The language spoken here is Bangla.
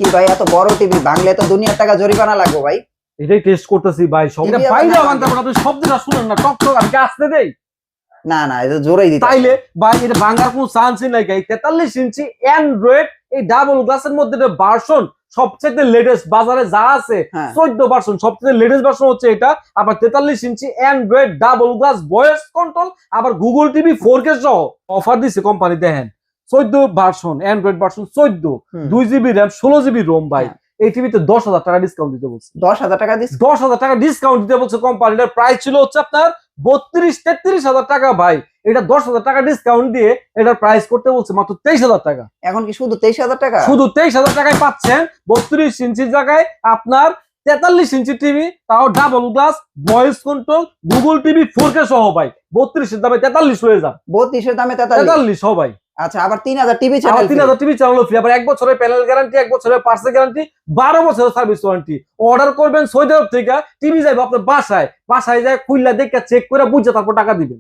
কি ভাই এত বড় টিভি বাংলায় তো দুনিয়ার টাকা জরিমানা লাগবে ভাই। এটাই টেস্ট করতেছি ভাই, সব TV বাইরে আবার আনতে আপনি শব্দটা শুনেন না, টক টক আমি কি আসতে দেই? না না এটা জোরেই দিতে তাইলে ভাই এটা ভাঙার কোনো চান্সই নাই। 43 ইঞ্চি অ্যান্ড্রয়েড এই ডাবল গ্লাসের মধ্যে ভার্সন সবচেয়ে লেটেস্ট বাজারে যা আছে, 14 ভার্সন, সবচেয়ে লেটেস্ট ভার্সন হচ্ছে এটা। আবার 43 inch Android double glass voice control, আবার গুগল টিভি 4K সহ অফার দিছে কোম্পানি। দেখেন 14 version, Android version 14, 2GB RAM 16GB ROM ভাই। এই টিভিতে 10,000 টাকা ডিসকাউন্ট দিতে বলছে। 10,000 টাকা দিস 10,000 টাকা ডিসকাউন্ট দিতে বলছে কোম্পানিটার। প্রাইস ছিল হচ্ছে আপনার 32-33,000 টাকা ভাই। এটা 10,000 টাকা ডিসকাউন্ট দিয়ে এটার প্রাইস করতে বলছে মাত্র 23,000 টাকা। এখন কি শুধু 23,000 টাকা? শুধু 23,000 টাকায় পাচ্ছেন 32 ইঞ্চির জায়গায় আপনার 43 ইঞ্চি টিভি, তাও double glass voice control Google TV 4K সহ ভাই। 32 এর দামে 43 হয়ে যান। 32 এর দামে 43 সহ ভাই। আচ্ছা আবার 3,000 টিভি আবার চ্যানেল 3,000 টিভি চ্যানেল ফ্রি, আবার 1 বছরের প্যানেল গ্যারান্টি, 1 বছরের পার্সেল গ্যারান্টি, 12 বছরের সার্ভিস ওয়ারেন্টি। অর্ডার করবেন সৌদি আরব থেকে, টিভি যাবে আপনার বাসায়, বাসায় যায় খুললা দেখে চেক করে বুঝে তারপর টাকা দিবেন।